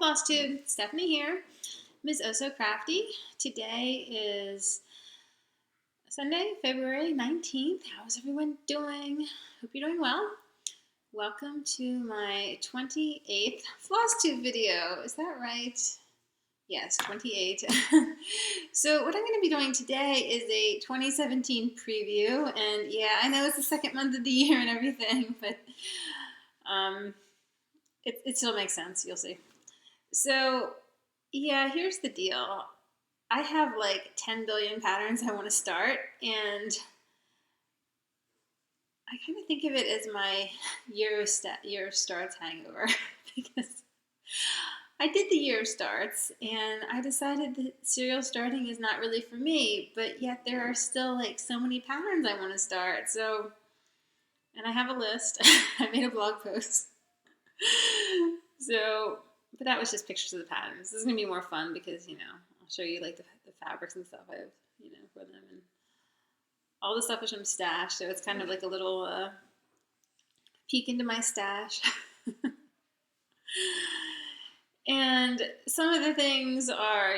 Flossstube, Stephanie here, Ms. Oh So Crafty. Today is Sunday, February 19th. How's everyone doing? Hope you're doing well. Welcome to my 28th Flossstube video. Is that right? Yes, 28. So what I'm going to be doing today is a 2017 preview, and yeah, I know it's the second month of the year and everything, but it still makes sense. You'll see. So, yeah, here's the deal. I have like 10 billion patterns I want to start, and I kind of think of it as my year of starts hangover because I did the year of starts, and I decided that serial starting is not really for me, but yet there are still like so many patterns I want to start. So, and I have a list. I made a blog post. But that was just pictures of the patterns. This is going to be more fun because, I'll show you like the fabrics and stuff I have, for them. And all the stuff is from stash. So it's kind of like a little peek into my stash. And some of the things are,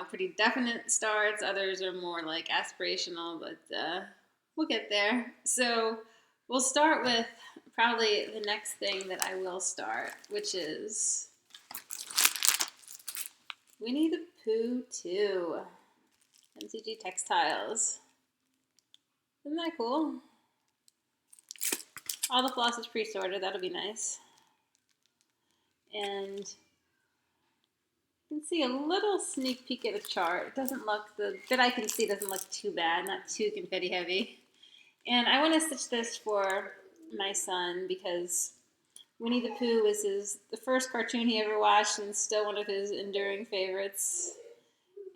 pretty definite starts. Others are more like aspirational, but we'll get there. So we'll start with probably the next thing that I will start, which is Winnie the Pooh 2, MCG Textiles. Isn't that cool? All the floss is pre-sorted, that'll be nice. And you can see a little sneak peek at a chart. It doesn't look, the bit I can see doesn't look too bad, not too confetti heavy. And I want to stitch this for my son because Winnie the Pooh was the first cartoon he ever watched and still one of his enduring favorites.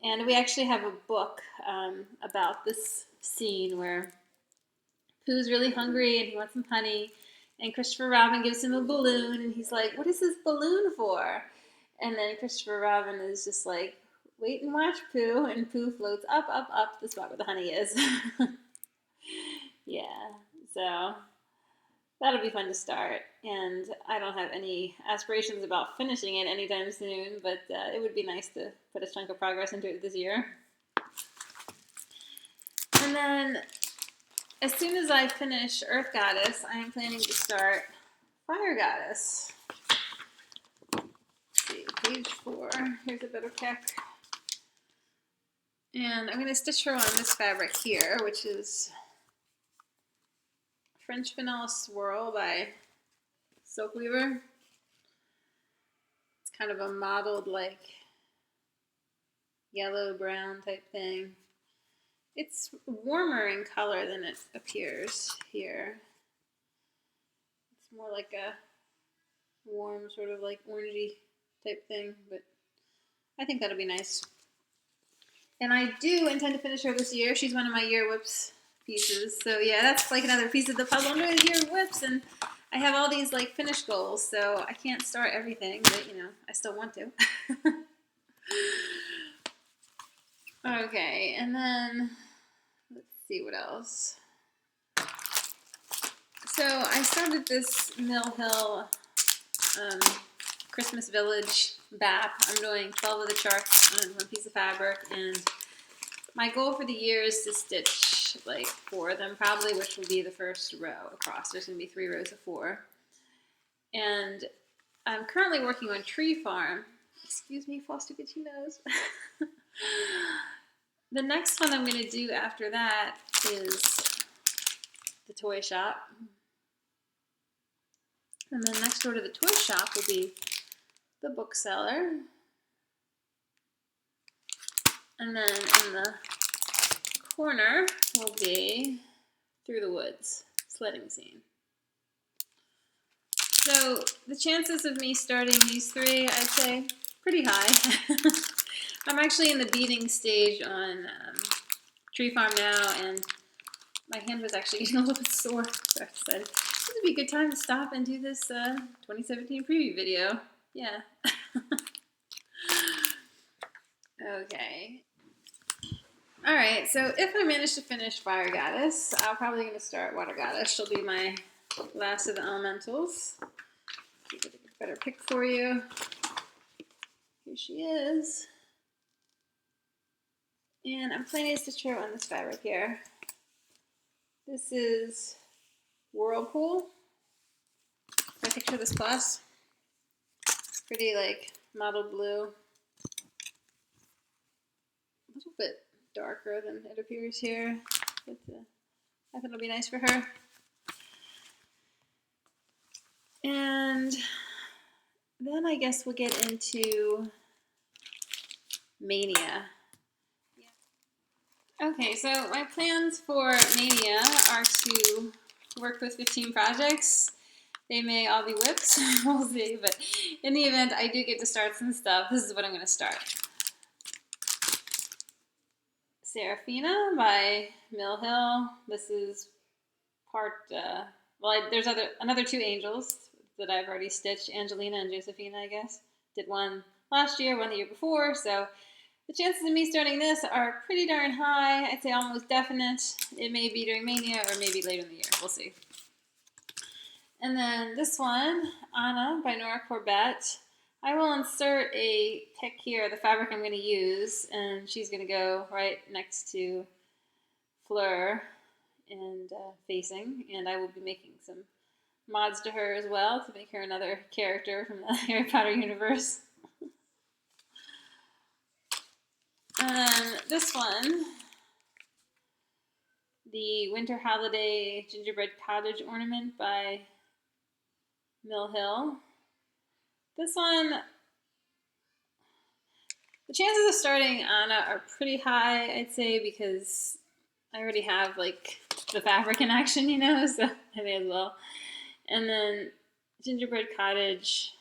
And we actually have a book about this scene where Pooh's really hungry and he wants some honey, and Christopher Robin gives him a balloon, and he's like, "What is this balloon for?" And then Christopher Robin is just like, "Wait and watch, Pooh," and Pooh floats up, up, up the spot where the honey is. Yeah, so that'll be fun to start, and I don't have any aspirations about finishing it anytime soon, but it would be nice to put a chunk of progress into it this year. And then, as soon as I finish Earth Goddess, I am planning to start Fire Goddess. Let's see, page 4. Here's a better pick. And I'm going to stitch her on this fabric here, which is French Vanilla Swirl by Silk Weaver. It's kind of a mottled, like, yellow-brown type thing. It's warmer in color than it appears here. It's more like a warm, sort of like orangey type thing, but I think that'll be nice. And I do intend to finish her this year. She's one of my year whips pieces. So yeah, that's like another piece of the puzzle. I'm doing year whips, and I have all these like finish goals, so I can't start everything, but I still want to. Okay, and then let's see what else. So I started this Mill Hill Christmas Village BAP. I'm doing 12 of the charts on one piece of fabric, and my goal for the year is to stitch like 4 of them probably, which will be the first row across. There's going to be 3 rows of 4. And I'm currently working on Tree Farm. Excuse me, Flossstube itchy nose. The next one I'm going to do after that is the toy shop. And then next door to the toy shop will be the bookseller. And then in the corner will be Through the Woods, sledding scene. So the chances of me starting these 3, I'd say, pretty high. I'm actually in the beading stage on Tree Farm now, and my hand was actually getting a little bit sore, so I decided this would be a good time to stop and do this 2017 preview video. Yeah. Okay. Alright, so if I manage to finish Fire Goddess, I'm probably going to start Water Goddess. She'll be my last of the elementals. Get a better pick for you. Here she is. And I'm planning to stitch her on this fabric here. This is Whirlpool. I picture this class. Pretty like mottled blue. A little bit darker than it appears here. But I think it'll be nice for her. And then I guess we'll get into Mania. Okay, so my plans for Mania are to work with 15 projects. They may all be whips, we'll see, but in the event I do get to start some stuff, this is what I'm going to start. Serafina by Mill Hill. This is part, there's another two angels that I've already stitched, Angelina and Josephina, I guess. Did one last year, one the year before, so the chances of me starting this are pretty darn high. I'd say almost definite. It may be during Mania or maybe later in the year. We'll see. And then this one, Anna by Nora Corbett. I will insert a pic here, the fabric I'm going to use, and she's going to go right next to Fleur and facing, and I will be making some mods to her as well to make her another character from the Harry Potter universe. And then this one, the Winter Holiday Gingerbread Cottage Ornament by Mill Hill. This one, the chances of starting Anna are pretty high, I'd say, because I already have like the fabric in action, you know, so I may as well. And then Gingerbread Cottage,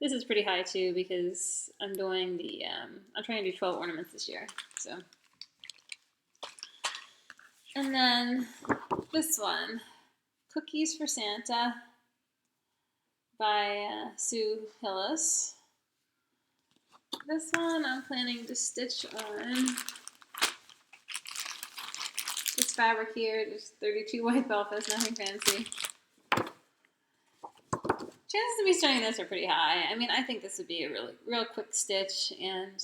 this is pretty high too because I'm doing the, I'm trying to do 12 ornaments this year, so. And then this one, Cookies for Santa by Sue Hillis. This one I'm planning to stitch on this fabric here, just 32 white belfast, nothing fancy. Chances of me starting this are pretty high. I mean, I think this would be a real quick stitch, and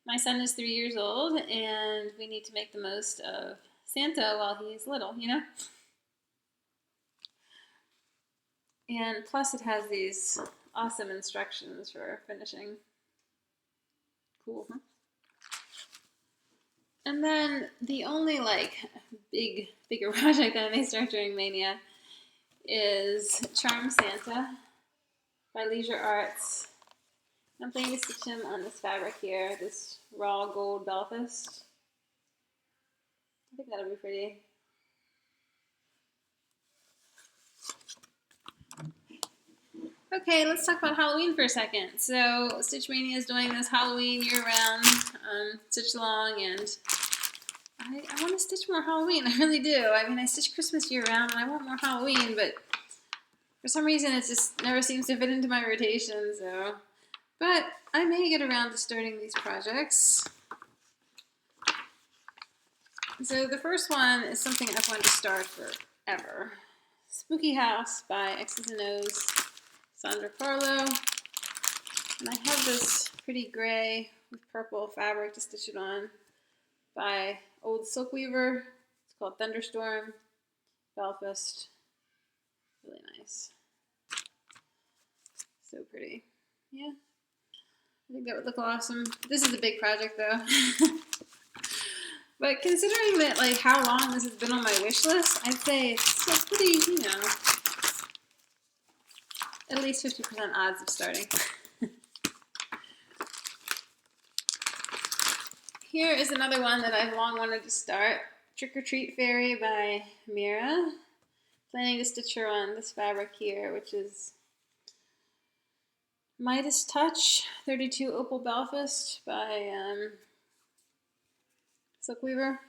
my son is 3 years old, and we need to make the most of Santa while he's little, you know? And plus it has these awesome instructions for finishing. Cool, huh? And then the only like bigger project that I may start during Mania is Charm Santa by Leisure Arts. I'm planning to stitch him on this fabric here, this raw gold belfast. I think that'll be pretty. Okay, let's talk about Halloween for a second. So Stitch Mania is doing this Halloween year-round stitch along, and I want to stitch more Halloween. I really do. I mean, I stitch Christmas year-round, and I want more Halloween, but for some reason it just never seems to fit into my rotation. So, but I may get around to starting these projects. So the first one is something I've wanted to start forever. Spooky House by X's and O's. Sandra Carlo, and I have this pretty gray with purple fabric to stitch it on by Old Silk Weaver. It's called Thunderstorm Belfast. Really nice. So pretty. Yeah, I think that would look awesome. This is a big project though. But considering that like how long this has been on my wish list, I'd say it's a pretty, you know, at least 50% odds of starting. Here is another one that I've long wanted to start. Trick or Treat Fairy by Mira. Planning to stitch her on this fabric here, which is Midas Touch 32 Opal Belfast by Silk Weaver.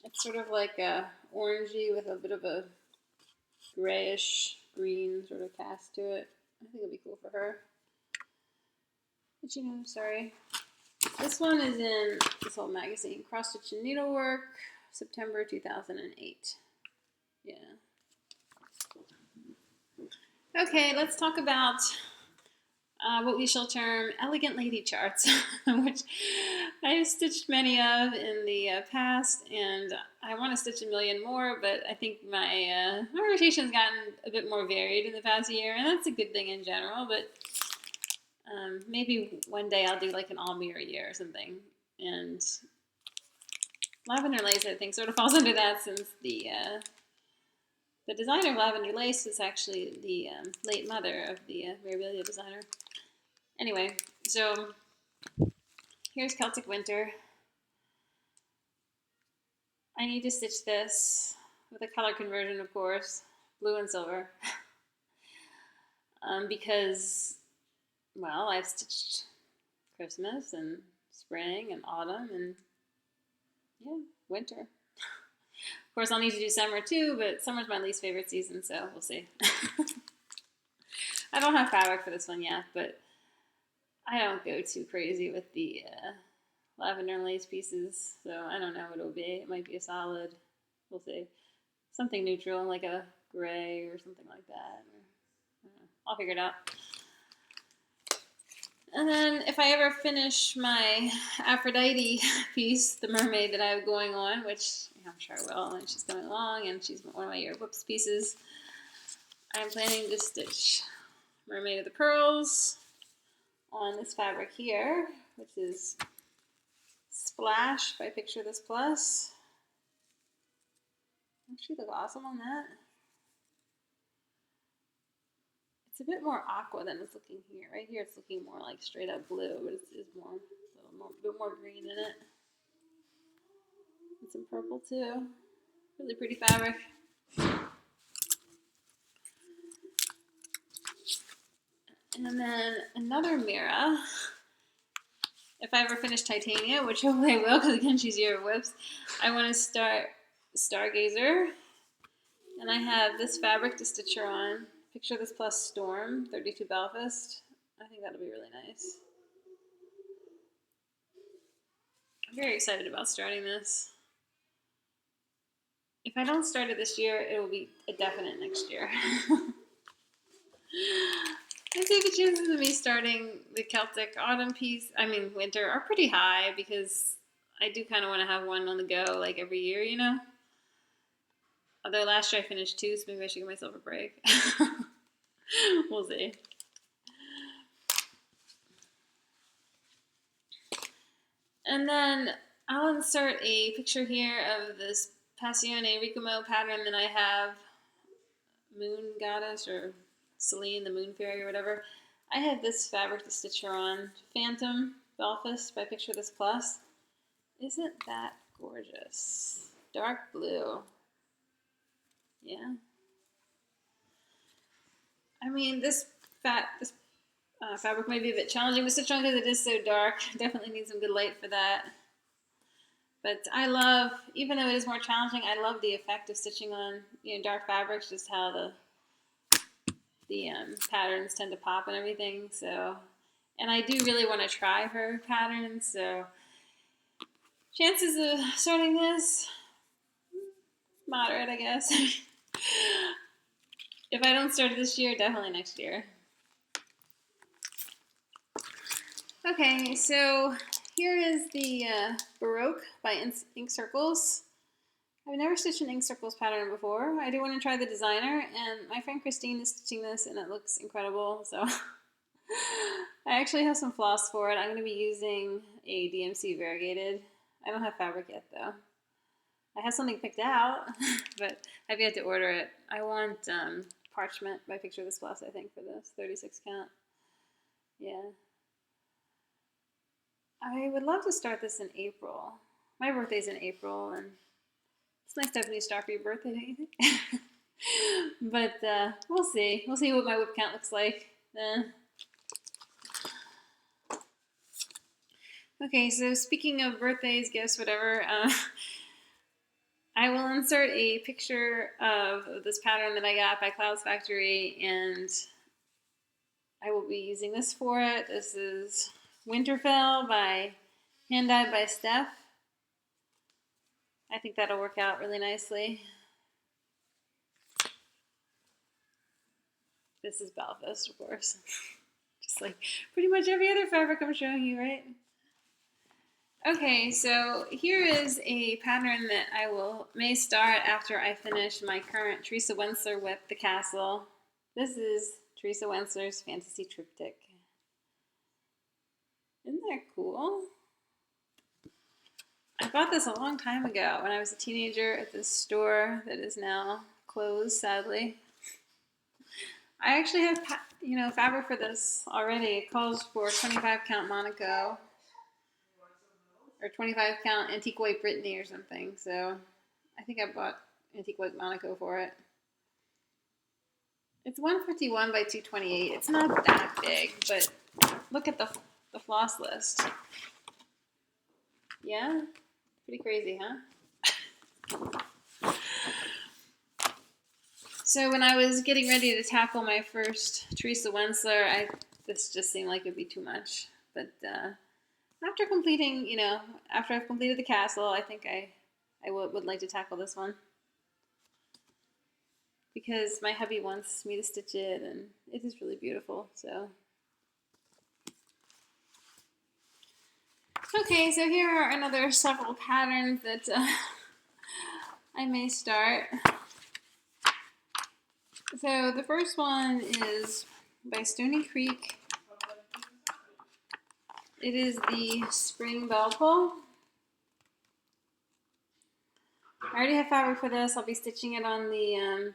It's sort of like a orangey with a bit of a grayish green sort of cast to it. I think it'll be cool for her. But you know, sorry. This one is in this whole magazine, Cross Stitch and Needlework, September 2008. Yeah. Okay, let's talk about what we shall term elegant lady charts, which I've stitched many of in the past, and I want to stitch a million more, but I think my rotation's gotten a bit more varied in the past year, and that's a good thing in general, but maybe one day I'll do like an all mirror year or something. And Lavender Lace, I think, sort of falls under that, since the designer of Lavender Lace is actually the late mother of the Mirabilia designer. Anyway, so here's Celtic Winter. I need to stitch this with a color conversion, of course, blue and silver, because, well, I've stitched Christmas and spring and autumn and, yeah, winter. Of course, I'll need to do summer too, but summer's my least favorite season, so we'll see. I don't have fabric for this one yet, but I don't go too crazy with the Lavender Lace pieces, so I don't know what it'll be. It might be a solid. We'll see. Something neutral, like a gray or something like that. I'll figure it out. And then if I ever finish my Aphrodite piece, the mermaid that I have going on, which I'm sure I will, and she's coming along, and she's one of my Year of Whips pieces, I'm planning to stitch Mermaid of the Pearls on this fabric here, which is Splash by Picture This Plus. Doesn't she look awesome on that? It's a bit more aqua than it's looking here. Right here it's looking more like straight up blue, but it's more, a bit more green in it. And some purple too. Really pretty fabric. And then another Mira. If I ever finish Titania, which hopefully I will, because again she's Year of Whips, I want to start Stargazer. And I have this fabric to stitch her on. Picture This Plus Storm, 32 Belfast. I think that'll be really nice. I'm very excited about starting this. If I don't start it this year, it will be a definite next year. I'd say the chances of me starting the Celtic autumn piece, winter, are pretty high, because I do kind of want to have one on the go like every year, you know? Although last year I finished 2, so maybe I should give myself a break. We'll see. And then I'll insert a picture here of this Passione Ricomo pattern that I have, Moon Goddess, or Celine, the Moon Fairy, or whatever. I have this fabric to stitch her on, Phantom Belfast by Picture This Plus. Isn't that gorgeous? Dark blue. Yeah. This fabric might be a bit challenging to stitch on because it is so dark. Definitely need some good light for that. But I love, even though it is more challenging, I love the effect of stitching on dark fabrics, just how the patterns tend to pop and everything. So, and I do really want to try her patterns. So, chances of starting this, moderate, I guess. If I don't start it this year, definitely next year. Okay, so here is the Baroque by Ink Circles. I've never stitched an Ink Circles pattern before. I do want to try the designer, and my friend Christine is stitching this, and it looks incredible. So I actually have some floss for it. I'm going to be using a DMC variegated. I don't have fabric yet, though. I have something picked out, but I've yet to order it. I want Parchment by Picture This Plus, I think, for this 36 count. Yeah. I would love to start this in April. My birthday's in April, and it's nice to have a new start for your birthday, don't you think? But we'll see. We'll see what my whip count looks like. Okay, so speaking of birthdays, gifts, whatever, I will insert a picture of this pattern that I got by Clouds Factory, and I will be using this for it. This is Winterfell by Hand Dyed by Steph. I think that'll work out really nicely. This is Belfast, of course. Just It's like pretty much every other fabric I'm showing you, right? Okay, so here is a pattern that I may start after I finish my current Teresa Wensler with the castle. This is Teresa Wensler's Fantasy Triptych. Isn't that cool? I bought this a long time ago when I was a teenager at this store that is now closed, sadly. I actually have, fabric for this already. It calls for 25 count Monaco or 25 count Antique White Brittany or something. So I think I bought Antique White Monaco for it. It's 151 by 228. It's not that big, but look at the floss list. Yeah, pretty crazy, huh? So when I was getting ready to tackle my first Teresa Wensler, this just seemed like it'd be too much. But after completing, after I've completed the castle, I think I would like to tackle this one. Because my hubby wants me to stitch it, and it is really beautiful, so. Okay, so here are another several patterns that I may start. So the first one is by Stony Creek. It is the spring bell pull. I already have fabric for this. I'll be stitching it on the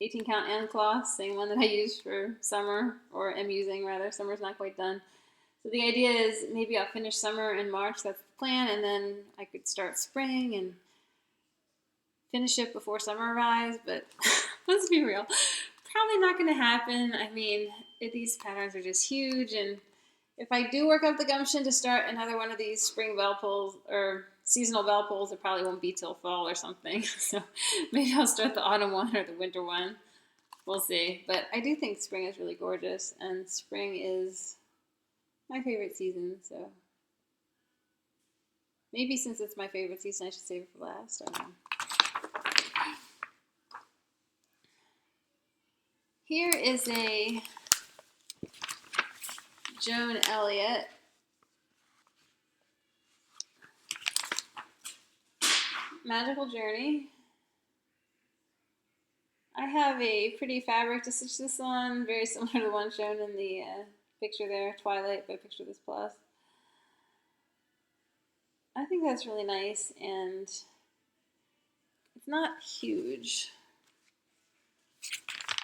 18 count end cloth, same one that I used for summer, or am using rather. Summer's not quite done. So the idea is maybe I'll finish summer in March, that's the plan, and then I could start spring and finish it before summer arrives, but let's be real. Probably not going to happen. I mean, these patterns are just huge, and if I do work up the gumption to start another one of these spring bell pulls or seasonal bell pulls, it probably won't be till fall or something. So maybe I'll start the autumn one or the winter one. We'll see. But I do think spring is really gorgeous, and spring is my favorite season. So maybe since it's my favorite season, I should save it for last. I don't know. Here is a Joan Elliott Magical Journey. I have a pretty fabric to stitch this on, very similar to the one shown in the picture there, Twilight by Picture This Plus. I think that's really nice, and it's not huge.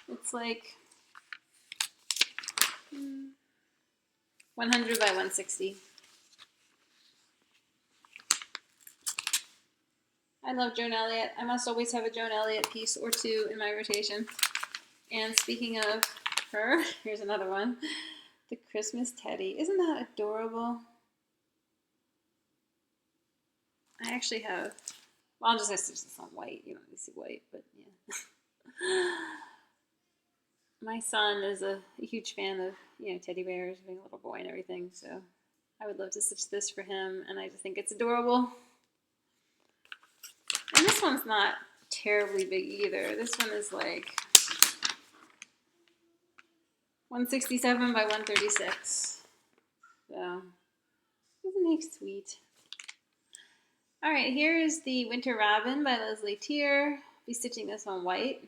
It's like 100 by 160. I love Joan Elliott. I must always have a Joan Elliott piece or two in my rotation. And speaking of her, here's another one. The Christmas Teddy. Isn't that adorable? I actually have, well, I'll just stitch this on white. You don't need to see white, but yeah. My son is a huge fan of, teddy bears, being a little boy and everything, so I would love to stitch this for him, and I just think it's adorable. And this one's not terribly big either. This one is like 167 by 136. So, isn't he sweet? All right, here is the Winter Robin by Leslie Tier. I'll be stitching this on white.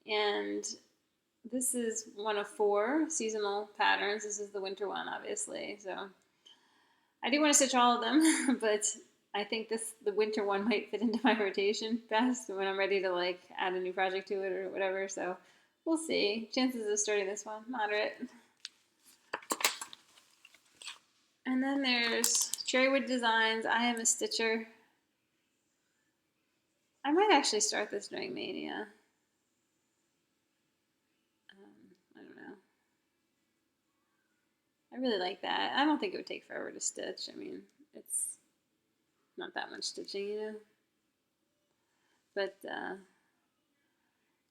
And this is one of 4 seasonal patterns. This is the winter one, obviously. So I do want to stitch all of them, but I think the winter one might fit into my rotation best when I'm ready to add a new project to it or whatever. So we'll see. Chances of starting this one, moderate. And then there's Cherrywood Designs. I Am a Stitcher. I might actually start this during Mania. I don't know. I really like that. I don't think it would take forever to stitch. I mean, it's not that much stitching, But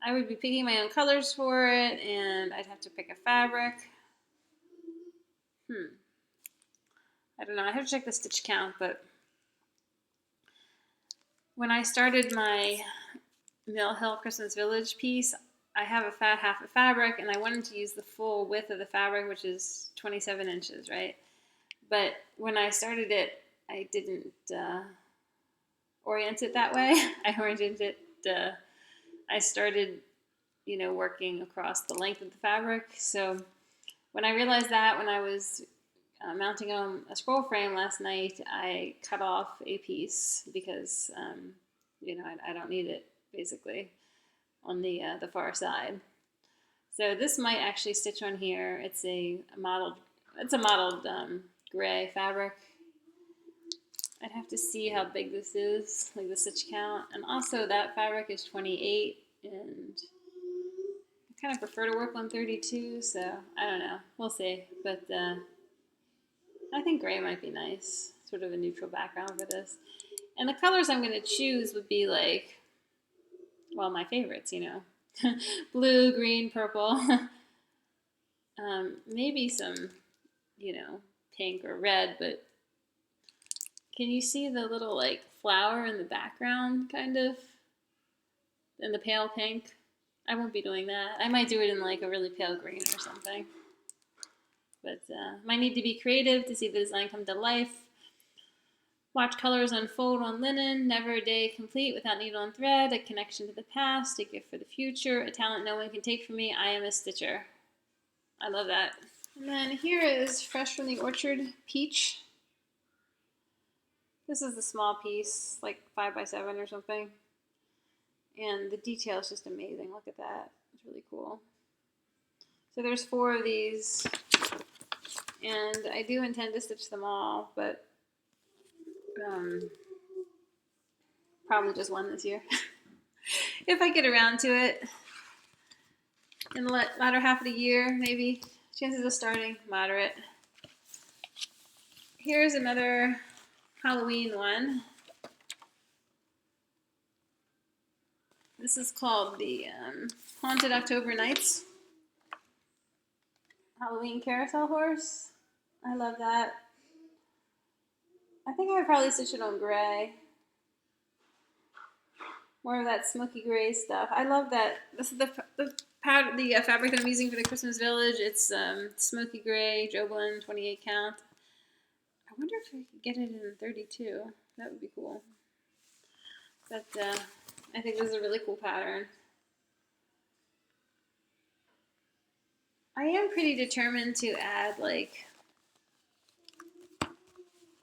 I would be picking my own colors for it, and I'd have to pick a fabric. I don't know. I have to check the stitch count, but when I started my Mill Hill Christmas Village piece, I have a fat half of fabric, and I wanted to use the full width of the fabric, which is 27 inches, right? But when I started it, I didn't orient it that way. I oriented it, I started, working across the length of the fabric. So when I realized that, when I was mounting it on a scroll frame last night, I cut off a piece because, I don't need it, basically, on the far side. So this might actually stitch on here. It's a mottled gray fabric. I'd have to see how big this is, like the stitch count. And also that fabric is 28, and I kind of prefer to work on 32, so I don't know. We'll see. But I think gray might be nice, sort of a neutral background for this. And the colors I'm going to choose would be like, well, my favorites, blue, green, purple. Maybe some, pink or red, but can you see the little like flower in the background, kind of, in the pale pink? I won't be doing that. I might do it in like a really pale green or something. But might need to be creative to see the design come to life. Watch colors unfold on linen, never a day complete without needle and thread, a connection to the past, a gift for the future, a talent no one can take from me, I am a stitcher. I love that. And then here is Fresh from the Orchard Peach. This is the small piece, like 5x7 or something. And the detail is just amazing. Look at that. It's really cool. So there's 4 of these. And I do intend to stitch them all, but probably just one this year. If I get around to it in the latter half of the year, maybe. Chances of starting, moderate. Here's another Halloween one. This is called the Haunted October Nights Halloween Carousel Horse. I love that. I think I would probably stitch it on gray. More of that smoky gray stuff. I love that. This is the fabric that I'm using for the Christmas Village. It's smoky gray, Joblin, 28 count. I wonder if I could get it in 32. That would be cool. But I think this is a really cool pattern. I am pretty determined to add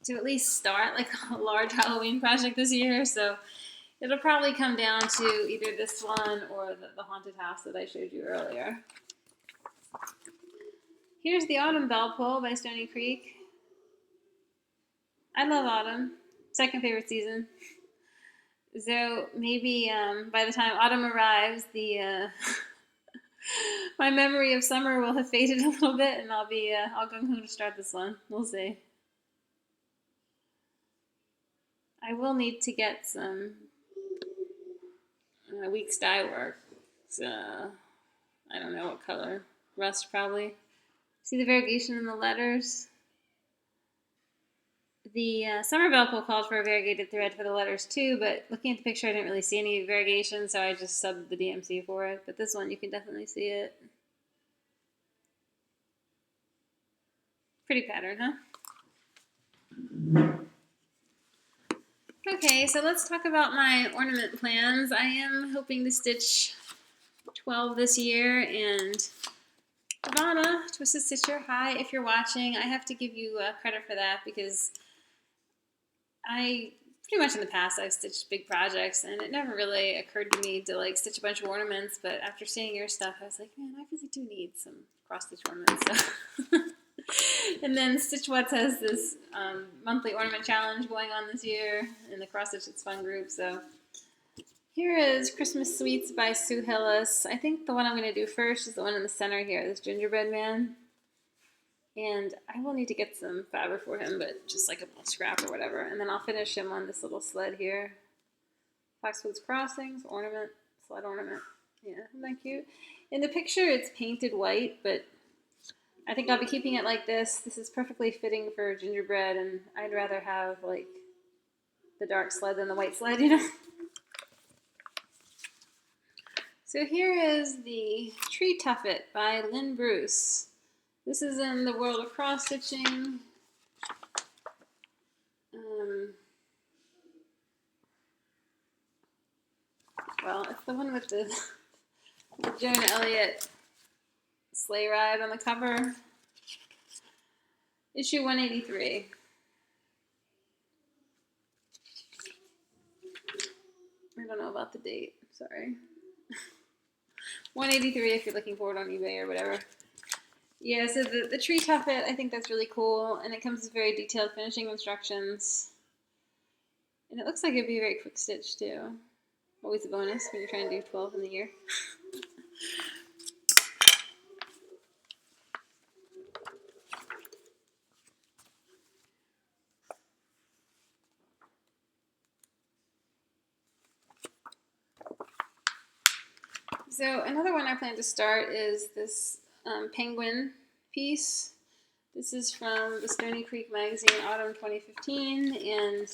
to at least start like a large Halloween project this year. So it'll probably come down to either this one or the haunted house that I showed you earlier. Here's the Autumn Bell Pull by Stony Creek. I love autumn. Second favorite season. So maybe by the time autumn arrives, my memory of summer will have faded a little bit, and I'll be all gung-ho to start this one. We'll see. I will need to get some week's dye work. So, I don't know what color. Rust, probably. See the variegation in the letters? The Summer Bell Pull called for a variegated thread for the letters too, but looking at the picture I didn't really see any variegation, so I just subbed the DMC for it. But this one, you can definitely see it. Pretty pattern, huh? Okay, so let's talk about my ornament plans. I am hoping to stitch 12 this year, and Ivana, Twisted Stitcher, hi, if you're watching, I have to give you credit for that because I pretty much in the past I've stitched big projects, and it never really occurred to me to like stitch a bunch of ornaments, but after seeing your stuff I was like, man, I really do need some cross stitch ornaments. So. And then Stitch What's has this monthly ornament challenge going on this year in the Cross Stitch It's Fun group. So here is Christmas Sweets by Sue Hillis. I think the one I'm going to do first is the one in the center here, this gingerbread man. And I will need to get some fabric for him, but just like a little scrap or whatever. And then I'll finish him on this little sled here. Foxwoods Crossings, ornament, sled ornament. Yeah, isn't that cute? In the picture it's painted white, but I think I'll be keeping it like this. This is perfectly fitting for gingerbread, and I'd rather have like the dark sled than the white sled, you know? So here is the Tree Tuffet by Lynn Bruce. This is in the world of cross stitching. Well, it's the one with the Joan Elliott sleigh ride on the cover. Issue 183. I don't know about the date, sorry. 183 if you're looking for it on eBay or whatever. Yeah, so the Tree Tuffet, I think that's really cool, and it comes with very detailed finishing instructions. And it looks like it'd be a very quick stitch too. Always a bonus when you're trying to do 12 in the year. So another one I plan to start is this penguin piece. This is from the Stony Creek magazine, autumn 2015, and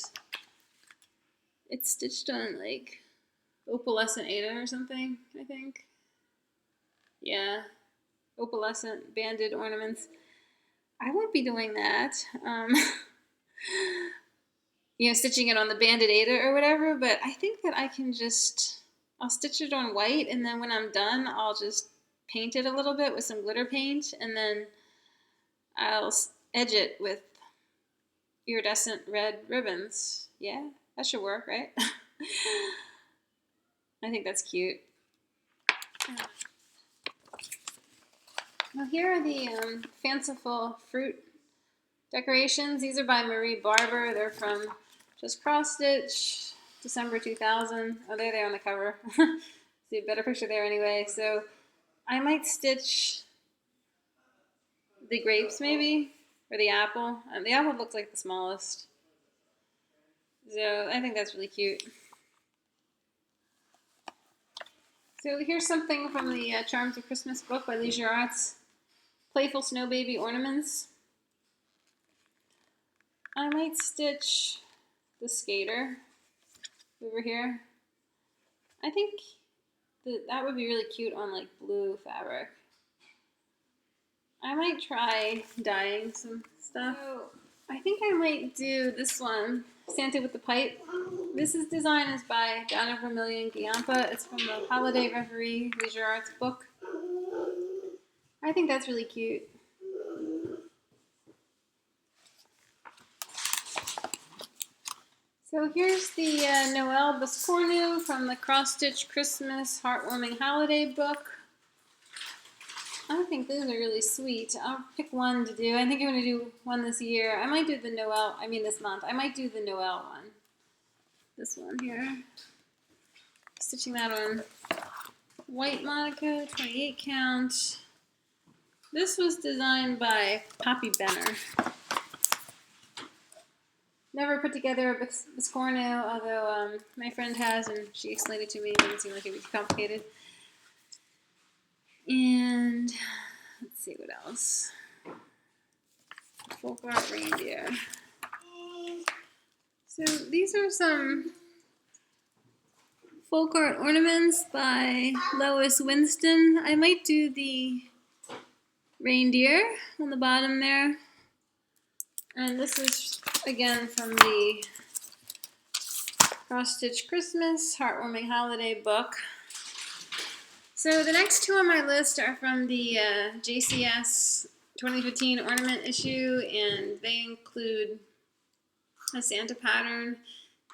it's stitched on like opalescent Aden or something, I think. Yeah, opalescent banded ornaments. I won't be doing that. You know, stitching it on the banded Aden or whatever, but I think that I can just, I'll stitch it on white, and then when I'm done, I'll just paint it a little bit with some glitter paint, and then I'll edge it with iridescent red ribbons. Yeah, that should work, right? I think that's cute. Now here are the fanciful fruit decorations. These are by Marie Barber. They're from Just Cross Stitch, December 2000. Oh, there they are on the cover. See a better picture there anyway. So I might stitch the grapes maybe, or the apple. The apple looks like the smallest. So I think that's really cute. So here's something from the Charms of Christmas book by Leisure Arts. Playful Snow Baby Ornaments. I might stitch the skater over here. I think that would be really cute on like blue fabric. I might try dyeing some stuff. So I think I might do this one, Santa with the Pipe. This is design is by Donna Vermillion Giampa. It's from the Holiday Reverie Leisure Arts book. I think that's really cute. So here's the Noël Biscornu from the Cross Stitch Christmas Heartwarming Holiday book. I think those are really sweet. I'll pick one to do. I think I'm going to do one this year. I might do the Noël, this month. I might do the Noël one. This one here. Stitching that on white Monica, 28 count. This was designed by Poppy Benner. Never put together a Biscornu, although my friend has, and she explained it to me. It didn't seem like it would be complicated. And let's see what else. Folk art reindeer. So these are some folk art ornaments by Lois Winston. I might do the reindeer on the bottom there. And this is again from the Cross Stitch Christmas Heartwarming Holiday book. So the next two on my list are from the JCS 2015 ornament issue, and they include a Santa pattern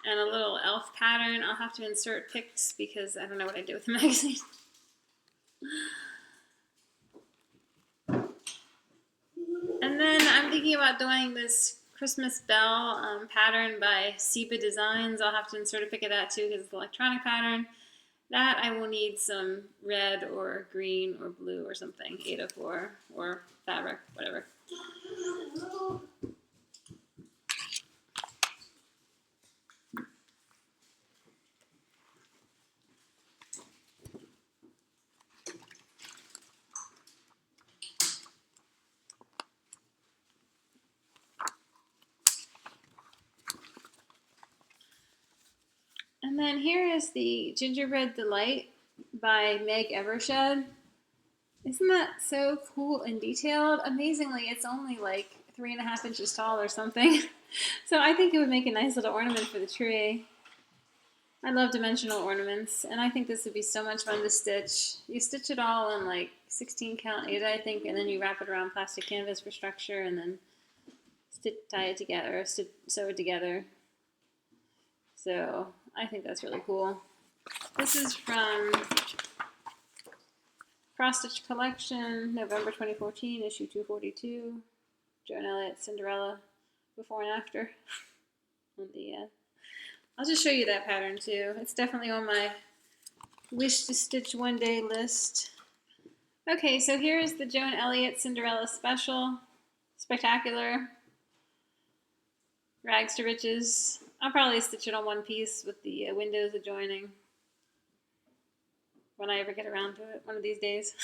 and a little elf pattern. I'll have to insert pics because I don't know what I did with the magazine. And then I'm thinking about doing this Christmas bell pattern by Siba Designs. I'll have to insert a pic of that too because it's an electronic pattern. That I will need some red or green or blue or something, 804 or fabric, whatever. And then here is the Gingerbread Delight by Meg Evershed. Isn't that so cool and detailed? Amazingly, it's only like 3.5 inches tall or something. So I think it would make a nice little ornament for the tree. I love dimensional ornaments, and I think this would be so much fun to stitch. You stitch it all in like 16 count 8, I think, and then you wrap it around plastic canvas for structure, and then tie it together, sew it together. So I think that's really cool. This is from Cross Stitch Collection, November 2014, issue 242. Joan Elliott, Cinderella, before and after. On the, I'll just show you that pattern too. It's definitely on my wish to stitch one day list. Okay, so here's the Joan Elliott Cinderella Special, Spectacular, Rags to Riches. I'll probably stitch it on one piece with the windows adjoining when I ever get around to it one of these days.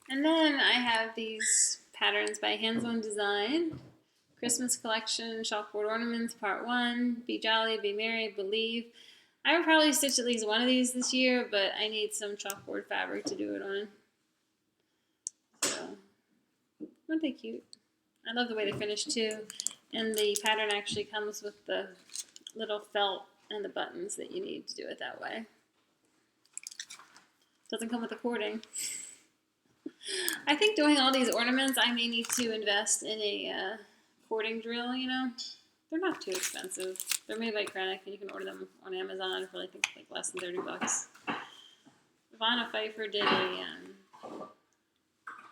And then I have these patterns by Hands On Design. Christmas Collection, Chalkboard Ornaments, Part 1, Be Jolly, Be Merry, Believe. I would probably stitch at least one of these this year, but I need some chalkboard fabric to do it on. So, aren't they cute? I love the way they finish too. And the pattern actually comes with the little felt and the buttons that you need to do it that way. Doesn't come with the cording. I think doing all these ornaments, I may need to invest in a cording drill, you know. They're not too expensive. They're made by Krennic, and you can order them on Amazon for I think like less than $30. Ivana Pfeiffer did a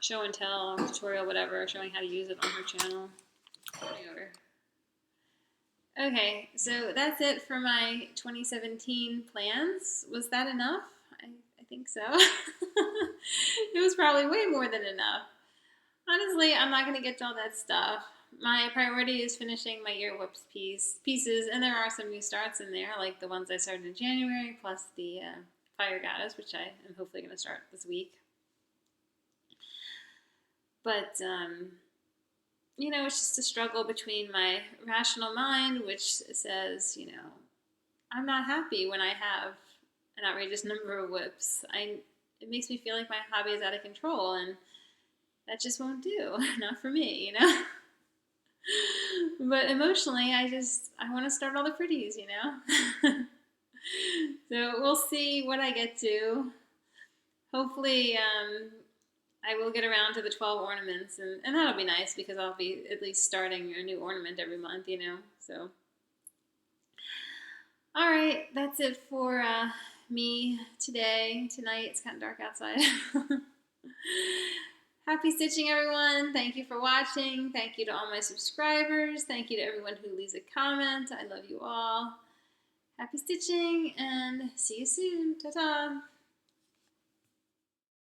show and tell tutorial, whatever, showing how to use it on her channel. Okay, so that's it for my 2017 plans. Was that enough? I think so. It was probably way more than enough. Honestly, I'm not going to get to all that stuff. My priority is finishing my Year Whips pieces, and there are some new starts in there, like the ones I started in January, plus the Fire Goddess, which I am hopefully going to start this week. But, you know, it's just a struggle between my rational mind, which says, you know, I'm not happy when I have an outrageous number of whips. It makes me feel like my hobby is out of control, and that just won't do. Not for me, you know? But emotionally, I want to start all the pretties, you know? So we'll see what I get to. Hopefully, I will get around to the 12 ornaments, and that'll be nice because I'll be at least starting a new ornament every month, you know? So, all right, that's it for me tonight. It's kind of dark outside. Happy stitching, everyone. Thank you for watching. Thank you to all my subscribers. Thank you to everyone who leaves a comment. I love you all. Happy stitching, and see you soon. Ta-ta.